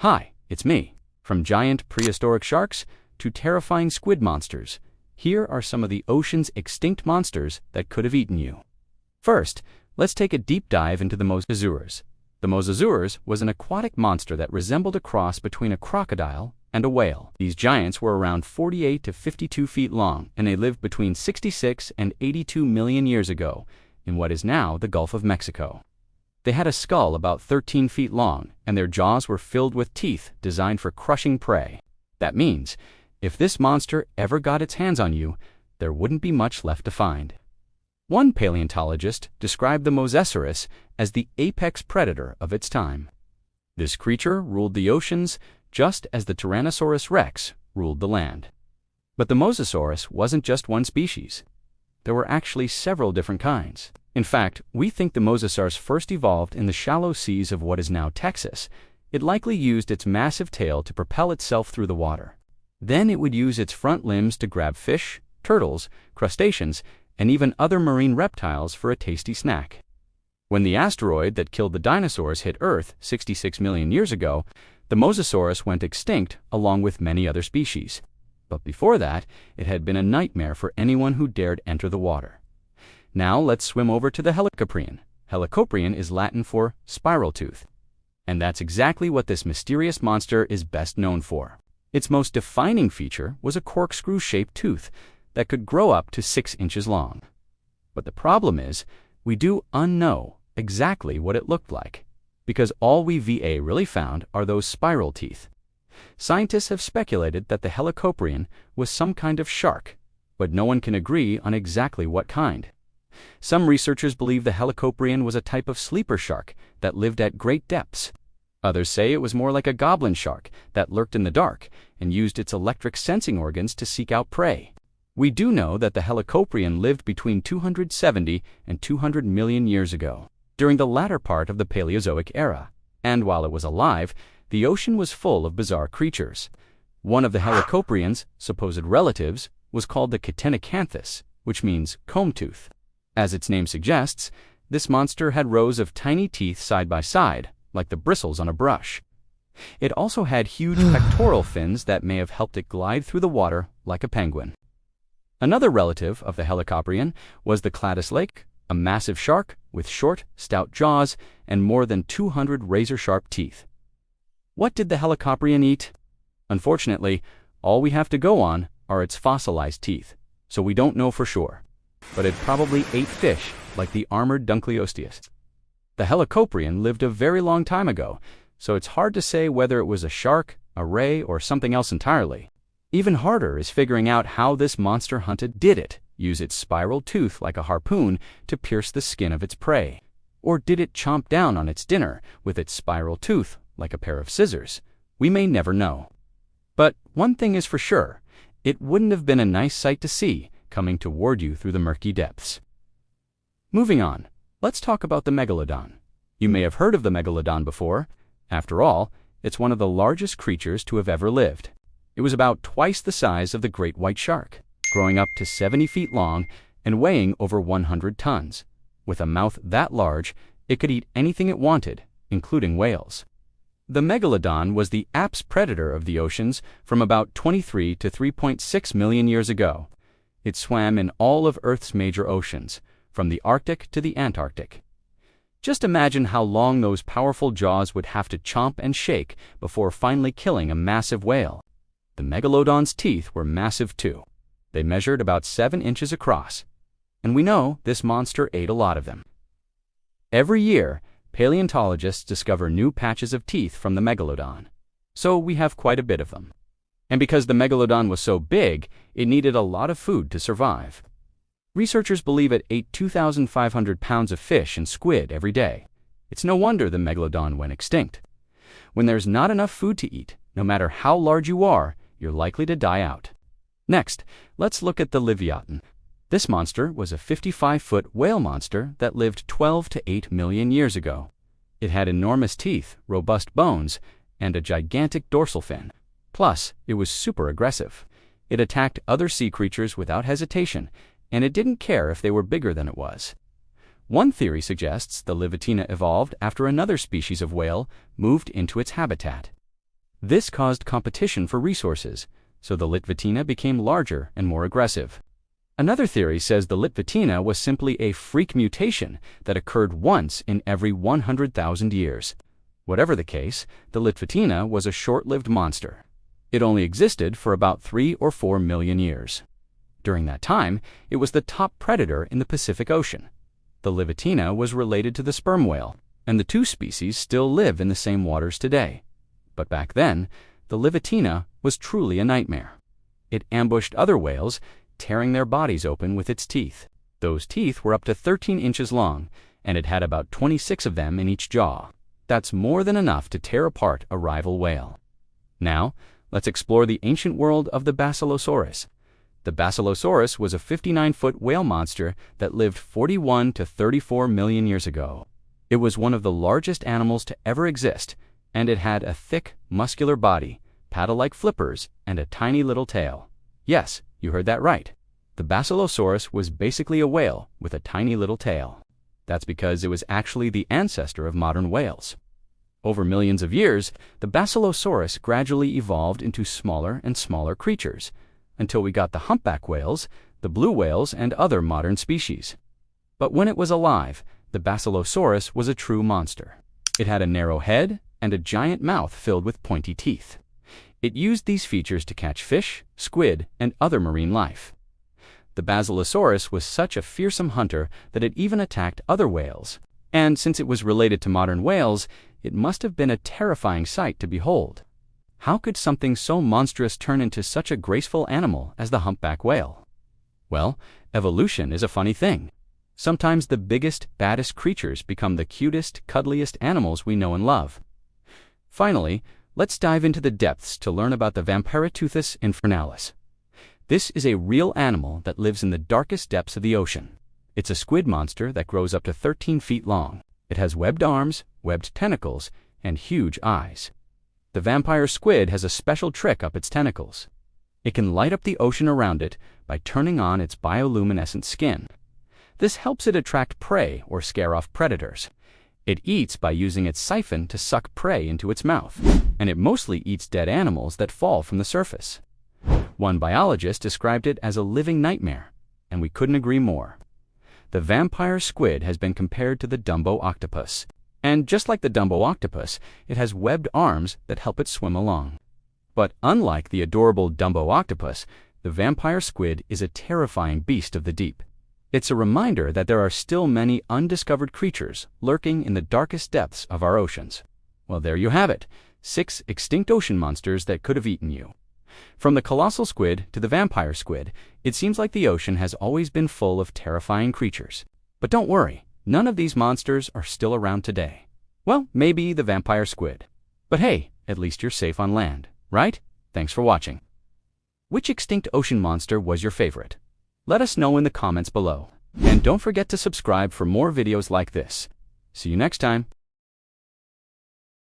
Hi, it's me. From giant prehistoric sharks to terrifying squid monsters, here are some of the ocean's extinct monsters that could have eaten you. First, let's take a deep dive into the mosasaurs. The mosasaurs was an aquatic monster that resembled a cross between a crocodile and a whale. These giants were around 48 to 52 feet long, and they lived between 66 and 82 million years ago in what is now the Gulf of Mexico. They had a skull about 13 feet long, and their jaws were filled with teeth designed for crushing prey. That means, if this monster ever got its hands on you, there wouldn't be much left to find. One paleontologist described the mosasaurus as the apex predator of its time. This creature ruled the oceans just as the Tyrannosaurus rex ruled the land. But the mosasaurus wasn't just one species. There were actually several different kinds. In fact, we think the mosasaurus first evolved in the shallow seas of what is now Texas. It likely used its massive tail to propel itself through the water. Then it would use its front limbs to grab fish, turtles, crustaceans, and even other marine reptiles for a tasty snack. When the asteroid that killed the dinosaurs hit Earth 66 million years ago, the mosasaurus went extinct along with many other species. But before that, it had been a nightmare for anyone who dared enter the water. Now let's swim over to the helicoprion. Helicoprion is Latin for spiral tooth. And that's exactly what this mysterious monster is best known for. Its most defining feature was a corkscrew-shaped tooth that could grow up to 6 inches long. But the problem is, we do unknow exactly what it looked like, because all we really found are those spiral teeth. Scientists have speculated that the helicoprion was some kind of shark, but no one can agree on exactly what kind. Some researchers believe the helicoprion was a type of sleeper shark that lived at great depths. Others say it was more like a goblin shark that lurked in the dark and used its electric sensing organs to seek out prey. We do know that the helicoprion lived between 270 and 200 million years ago, during the latter part of the Paleozoic era, and while it was alive, the ocean was full of bizarre creatures. One of the helicoprion's supposed relatives was called the Catenacanthus, which means comb tooth. As its name suggests, this monster had rows of tiny teeth side by side, like the bristles on a brush. It also had huge pectoral fins that may have helped it glide through the water like a penguin. Another relative of the helicoprion was the Cladoslake, a massive shark with short, stout jaws and more than 200 razor-sharp teeth. What did the helicoprion eat? Unfortunately, all we have to go on are its fossilized teeth, so we don't know for sure. But it probably ate fish like the armored Dunkleosteus. The helicoprion lived a very long time ago, so it's hard to say whether it was a shark, a ray, or something else entirely. Even harder is figuring out how this monster hunted. Did it use its spiral tooth like a harpoon to pierce the skin of its prey? Or did it chomp down on its dinner with its spiral tooth like a pair of scissors? We may never know. But one thing is for sure, it wouldn't have been a nice sight to see coming toward you through the murky depths. Moving on, let's talk about the megalodon. You may have heard of the megalodon before. After all, it's one of the largest creatures to have ever lived. It was about twice the size of the great white shark, growing up to 70 feet long and weighing over 100 tons. With a mouth that large, it could eat anything it wanted, including whales. The megalodon was the apex predator of the oceans from about 23 to 3.6 million years ago. It swam in all of Earth's major oceans, from the Arctic to the Antarctic. Just imagine how long those powerful jaws would have to chomp and shake before finally killing a massive whale. The megalodon's teeth were massive too. They measured about 7 inches across, and we know this monster ate a lot of them. Every year, paleontologists discover new patches of teeth from the megalodon, so we have quite a bit of them. And because the megalodon was so big, it needed a lot of food to survive. Researchers believe it ate 2,500 pounds of fish and squid every day. It's no wonder the megalodon went extinct. When there's not enough food to eat, no matter how large you are, you're likely to die out. Next, let's look at the Leviathan. This monster was a 55-foot whale monster that lived 12 to 8 million years ago. It had enormous teeth, robust bones, and a gigantic dorsal fin. Plus, it was super aggressive. It attacked other sea creatures without hesitation, and it didn't care if they were bigger than it was. One theory suggests the Levitina evolved after another species of whale moved into its habitat. This caused competition for resources, so the Litvatina became larger and more aggressive. Another theory says the Litvatina was simply a freak mutation that occurred once in every 100,000 years. Whatever the case, the Litvatina was a short-lived monster. It only existed for about 3 or 4 million years. During that time, it was the top predator in the Pacific Ocean. The Litvatina was related to the sperm whale, and the two species still live in the same waters today. But back then, the Litvatina was truly a nightmare. It ambushed other whales, tearing their bodies open with its teeth. Those teeth were up to 13 inches long, and it had about 26 of them in each jaw. That's more than enough to tear apart a rival whale. Now, let's explore the ancient world of the Basilosaurus. The Basilosaurus was a 59-foot whale monster that lived 41 to 34 million years ago. It was one of the largest animals to ever exist, and it had a thick, muscular body, paddle-like flippers, and a tiny little tail. Yes, you heard that right. The Basilosaurus was basically a whale with a tiny little tail. That's because it was actually the ancestor of modern whales. Over millions of years, the Basilosaurus gradually evolved into smaller and smaller creatures, until we got the humpback whales, the blue whales, and other modern species. But when it was alive, the Basilosaurus was a true monster. It had a narrow head and a giant mouth filled with pointy teeth. It used these features to catch fish, squid, and other marine life. The Basilosaurus was such a fearsome hunter that it even attacked other whales. And since it was related to modern whales, it must have been a terrifying sight to behold. How could something so monstrous turn into such a graceful animal as the humpback whale? Well, evolution is a funny thing. Sometimes the biggest, baddest creatures become the cutest, cuddliest animals we know and love. Finally, let's dive into the depths to learn about the Vampiroteuthis infernalis. This is a real animal that lives in the darkest depths of the ocean. It's a squid monster that grows up to 13 feet long. It has webbed arms, webbed tentacles, and huge eyes. The vampire squid has a special trick up its tentacles. It can light up the ocean around it by turning on its bioluminescent skin. This helps it attract prey or scare off predators. It eats by using its siphon to suck prey into its mouth, and it mostly eats dead animals that fall from the surface. One biologist described it as a living nightmare, and we couldn't agree more. The vampire squid has been compared to the Dumbo octopus, and just like the Dumbo octopus, it has webbed arms that help it swim along. But unlike the adorable Dumbo octopus, the vampire squid is a terrifying beast of the deep. It's a reminder that there are still many undiscovered creatures lurking in the darkest depths of our oceans. Well, there you have it, 6 extinct ocean monsters that could have eaten you. From the colossal squid to the vampire squid, it seems like the ocean has always been full of terrifying creatures. But don't worry, none of these monsters are still around today. Well, maybe the vampire squid. But hey, at least you're safe on land, right? Thanks for watching. Which extinct ocean monster was your favorite? Let us know in the comments below. And don't forget to subscribe for more videos like this. See you next time.